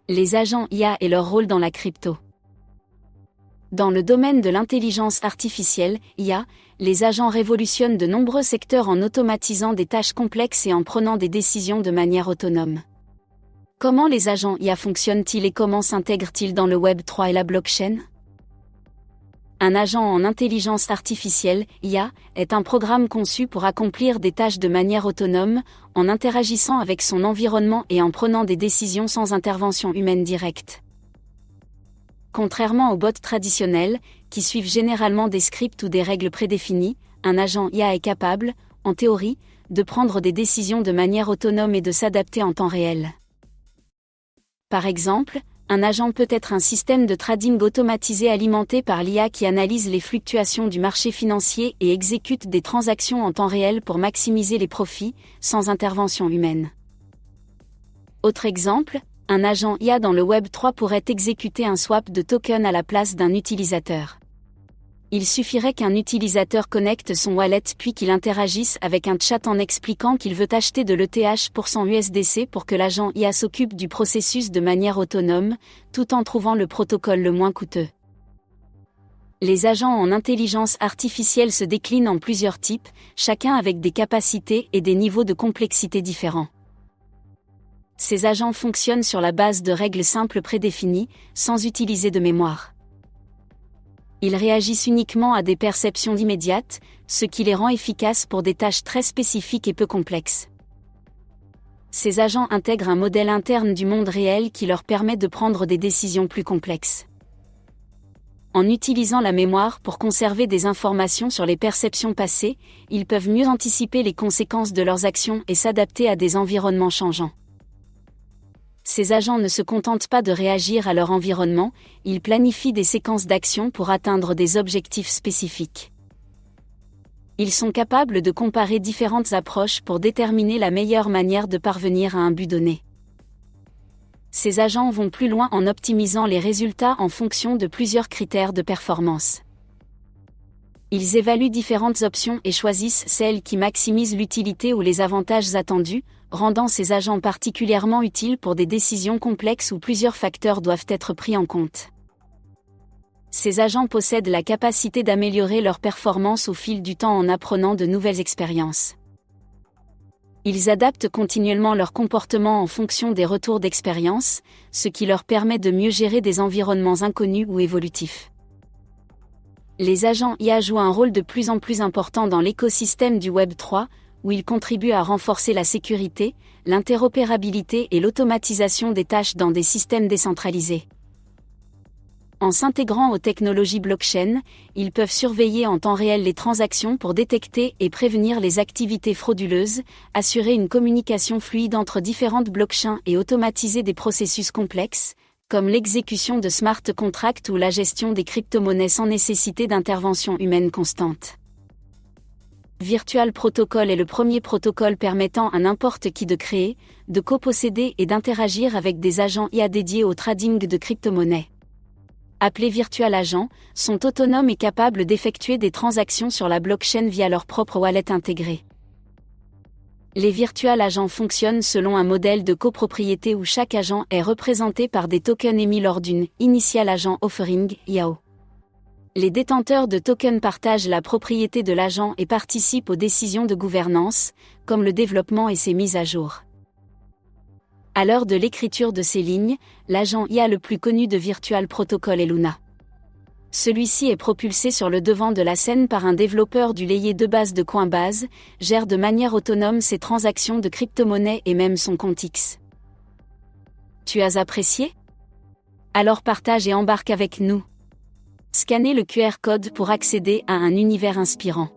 Les agents IA et leur rôle dans la crypto. Dans le domaine de l'intelligence artificielle, IA, les agents révolutionnent de nombreux secteurs en automatisant des tâches complexes et en prenant des décisions de manière autonome. Comment les agents IA fonctionnent-ils et comment s'intègrent-ils dans le Web 3 et la blockchain ? Un agent en intelligence artificielle, IA, est un programme conçu pour accomplir des tâches de manière autonome, en interagissant avec son environnement et en prenant des décisions sans intervention humaine directe. Contrairement aux bots traditionnels, qui suivent généralement des scripts ou des règles prédéfinies, un agent IA est capable, en théorie, de prendre des décisions de manière autonome et de s'adapter en temps réel. Par exemple, un agent peut être un système de trading automatisé alimenté par l'IA qui analyse les fluctuations du marché financier et exécute des transactions en temps réel pour maximiser les profits, sans intervention humaine. Autre exemple, un agent IA dans le Web 3 pourrait exécuter un swap de tokens à la place d'un utilisateur. Il suffirait qu'un utilisateur connecte son wallet puis qu'il interagisse avec un chat en expliquant qu'il veut acheter de l'ETH pour son USDC pour que l'agent IA s'occupe du processus de manière autonome, tout en trouvant le protocole le moins coûteux. Les agents en intelligence artificielle se déclinent en plusieurs types, chacun avec des capacités et des niveaux de complexité différents. Ces agents fonctionnent sur la base de règles simples prédéfinies, sans utiliser de mémoire. Ils réagissent uniquement à des perceptions immédiates, ce qui les rend efficaces pour des tâches très spécifiques et peu complexes. Ces agents intègrent un modèle interne du monde réel qui leur permet de prendre des décisions plus complexes. En utilisant la mémoire pour conserver des informations sur les perceptions passées, ils peuvent mieux anticiper les conséquences de leurs actions et s'adapter à des environnements changeants. Ces agents ne se contentent pas de réagir à leur environnement, ils planifient des séquences d'actions pour atteindre des objectifs spécifiques. Ils sont capables de comparer différentes approches pour déterminer la meilleure manière de parvenir à un but donné. Ces agents vont plus loin en optimisant les résultats en fonction de plusieurs critères de performance. Ils évaluent différentes options et choisissent celles qui maximisent l'utilité ou les avantages attendus, rendant ces agents particulièrement utiles pour des décisions complexes où plusieurs facteurs doivent être pris en compte. Ces agents possèdent la capacité d'améliorer leur performance au fil du temps en apprenant de nouvelles expériences. Ils adaptent continuellement leur comportement en fonction des retours d'expérience, ce qui leur permet de mieux gérer des environnements inconnus ou évolutifs. Les agents IA jouent un rôle de plus en plus important dans l'écosystème du Web 3, où ils contribuent à renforcer la sécurité, l'interopérabilité et l'automatisation des tâches dans des systèmes décentralisés. En s'intégrant aux technologies blockchain, ils peuvent surveiller en temps réel les transactions pour détecter et prévenir les activités frauduleuses, assurer une communication fluide entre différentes blockchains et automatiser des processus complexes, comme l'exécution de smart contracts ou la gestion des crypto-monnaies sans nécessité d'intervention humaine constante. Virtual Protocol est le premier protocole permettant à n'importe qui de créer, de coposséder et d'interagir avec des agents IA dédiés au trading de crypto-monnaies. Appelés Virtual Agents, sont autonomes et capables d'effectuer des transactions sur la blockchain via leur propre wallet intégré. Les Virtual Agents fonctionnent selon un modèle de copropriété où chaque agent est représenté par des tokens émis lors d'une Initial Agent Offering, IAO. Les détenteurs de tokens partagent la propriété de l'agent et participent aux décisions de gouvernance, comme le développement et ses mises à jour. À l'heure de l'écriture de ces lignes, l'agent IA le plus connu de Virtual Protocol est Luna. Celui-ci est propulsé sur le devant de la scène par un développeur du layer de base de Coinbase, gère de manière autonome ses transactions de crypto-monnaies et même son compte X. Tu as apprécié ? Alors partage et embarque avec nous. Scannez le QR code pour accéder à un univers inspirant.